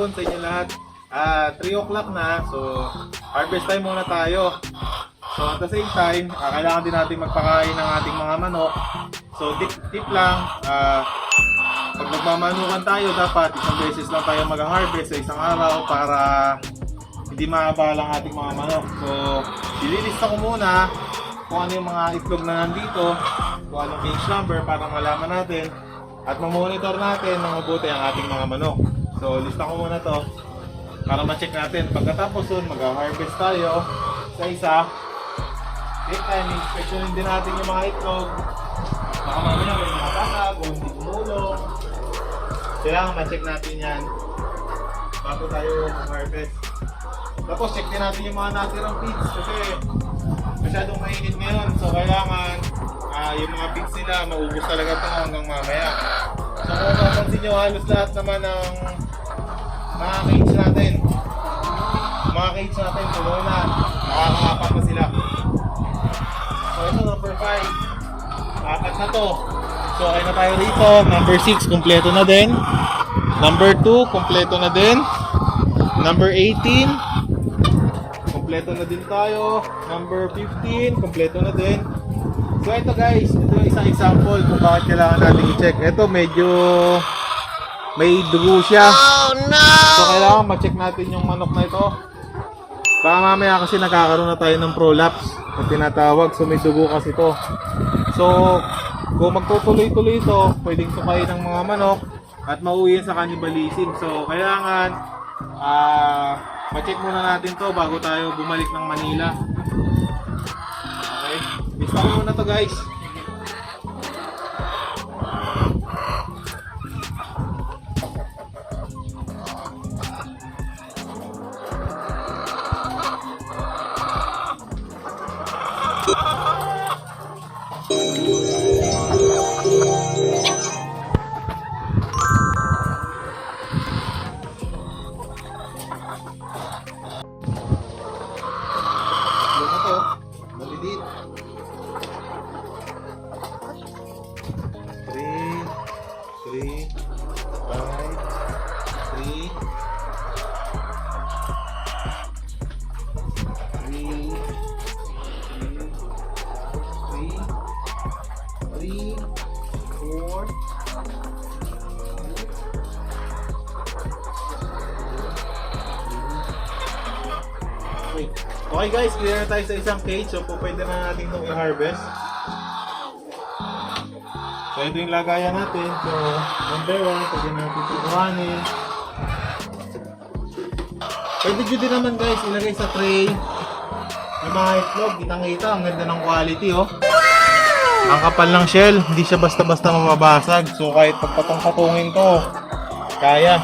hapon sa inyo lahat. 3 o'clock na, so harvest time muna tayo. So at the same time, kailangan din natin magpakain ng ating mga manok. So tip lang, pag nagmamanukan tayo, dapat isang beses lang tayo mag-harvest sa isang araw para hindi maabala ang ating mga manok. So ililista ko muna kung ano yung mga itlog na nandito, kung anong cage number para malaman natin at mamonitor natin ng mabuti ang ating mga manok. So lista ko muna to para ma-check natin. Pagkatapos nun, mag-harvest tayo sa isa. Take time, inspectionin din natin yung mga itlog. Baka mamaya may mga basag o hindi tumulong. Kailangan ma-check natin yan bago tayo mag-harvest. Tapos check din natin yung mga natirang feeds kasi masyadong mainit ngayon. So kailangan yung mga feeds nila maubos talaga ito hanggang mamaya. So kung mapapansin nyo, halos lahat naman ng mga cage natin tuloy na, nakakapa pa sila. So ito number 5, apat na to. So okay na tayo rito. Number 6 kumpleto na din. Number 2 kumpleto na din. Number 18 kumpleto na din tayo. Number 15 kumpleto na din. So ito guys, ito yung isang example kung bakit kailangan natin i-check. Ito medyo may dugo siya. Oh no! So kailangan ma-check natin yung manok na ito. Baka mamaya kasi nakakaroon na tayo ng prolapse na tinatawag. So may dugo kasi ito. So kung magtutuloy-tuloy ito, pwedeng sukayin ng mga manok at mauwi sa cannibalism. So kailangan ma-check muna natin to bago tayo bumalik ng Manila. Okay? Lista ko muna to guys. Okay guys, clear na tayo sa isang cage. So pwede na natin itong i-harvest. So ito yung lagayan natin. So number 1, pwede natin itong kuhanin. Pwede nyo din naman guys ilagay sa tray yung mga itlog. Kitang-kita, ang ganda ng quality oh. Ang kapal ng shell, hindi siya basta-basta mababasag. So kahit pagpatong-patungin ko, kaya.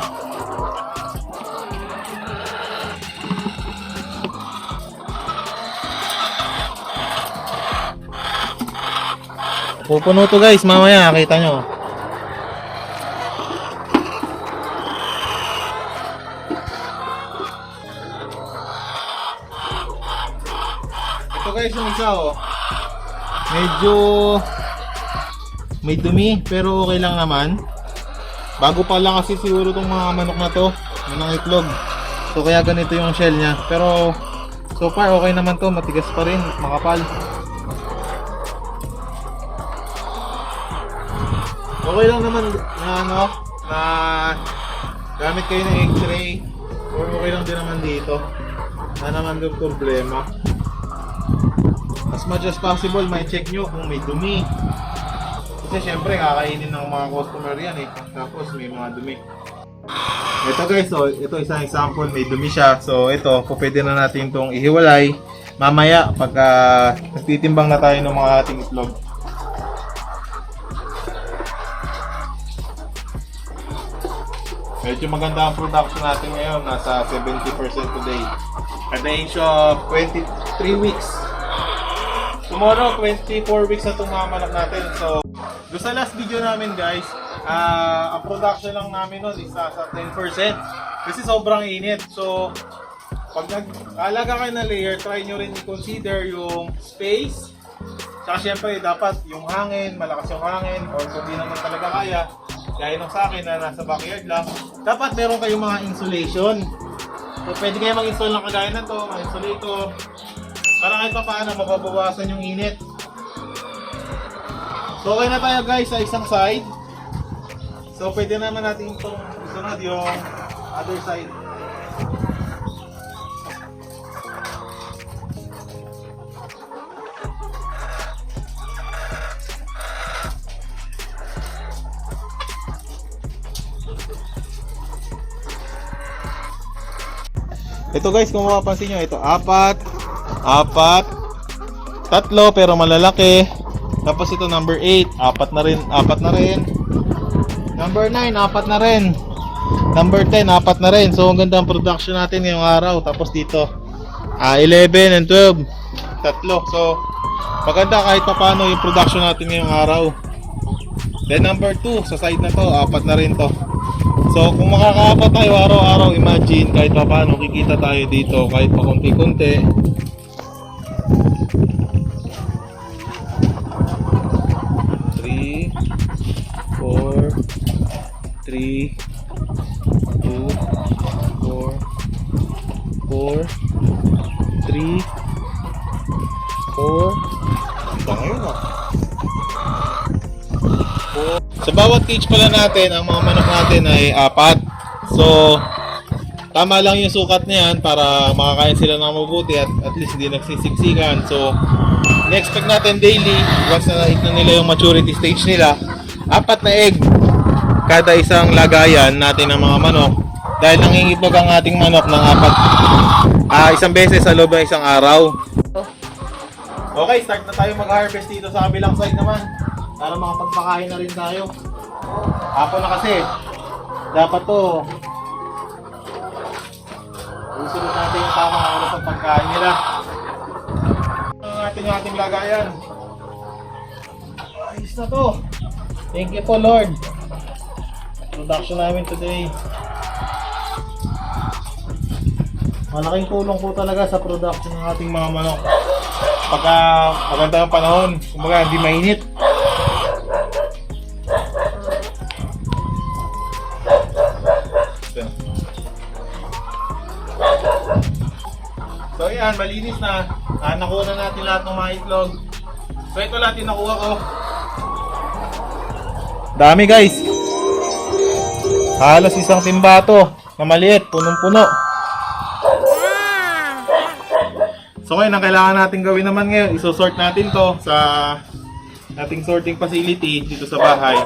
Pupuno to guys, mamaya kita nyo. Ito guys yung isa oh. Medyo may dumi pero okay lang naman. Bago pa lang kasi siguro tong mga manok na to, ng itlog. So kaya ganito yung shell niya. Pero so far okay naman to, matigas pa rin, makapal. Okay lang naman na na gamit kayo ng x-ray or okay lang din naman dito. Na naman yung problema. As much as possible, may check nyo kung may dumi. Kasi syempre kakainin ng mga customer yan eh. Tapos may mga dumi. Ito guys, so ito isang example, may dumi siya. So ito, pwede na natin itong ihiwalay mamaya pagka nagtitimbang na tayo ng mga ating itlog. Medyo maganda ang production natin ngayon, nasa 70% today. At the age of 23 weeks. Tomorrow, 24 weeks na itong mga manok natin. So, doon sa last video namin guys, ang production lang namin nun is nasa 10%. Kasi sobrang init. So, pag nag-alaga kayo ng layer, try nyo rin i-consider yung space. Saka syempre, dapat yung hangin, malakas yung hangin. Or kung di naman talaga kaya, gaya nung sa akin na nasa backyard lang, dapat meron kayong mga insulation. So, pwede kayo mag-install ng kagaya na to, mga insulator. Para kahit pa paano, mababawasan yung init. So, okay na tayo guys sa isang side. So, pwede naman natin itong isunod yung other side. Ito guys, kung mapapansin nyo, ito apat, tatlo pero malalaki. Tapos ito number 8, apat na rin. Number 9, apat na rin. Number 10, apat na rin. So ang ganda ang production natin ngayong araw. Tapos dito 11 and 12, tatlo. So maganda kahit pa paano yung production natin ngayong araw. Then number 2, sa side na to, apat na rin to. So kung makakaapat tayo araw-araw, imagine kahit pa paano kikita tayo dito kahit pa konti-konti. Three, 2, 4, 4, 3, 4. Ito ngayon Sa bawat cage pala natin, ang mga manok natin ay 4. So, tama lang yung sukat niyan para makakain sila ng mabuti at least hindi nagsisiksikan. So, in-expect natin daily, once na na-hit na nila yung maturity stage nila, 4 na egg kada isang lagayan natin ng mga manok. Dahil nangingipag ang ating manok ng 4 isang beses sa loob ng isang araw. Okay, start na tayo mag-harvest dito sa kabilang side naman para makapagpakain na rin tayo. Hapon na kasi, dapat to usunod natin yung tamang oras ng pagkain nila. Ang ating lagayan. Ayos na to. Thank you po Lord. Production namin today. Malaking tulong po talaga sa production ng ating mga manok. Pagka maganda ang panahon, kumbaga hindi mainit. So yan, malinis na. Nakuha na natin lahat ng mga itlog. So ito lahat yung nakuha ko. Dami guys. Halos isang timba to na maliit, punong-puno. So ngayon, ang kailangan natin gawin naman ngayon, isosort natin to sa ating sorting facility dito sa bahay.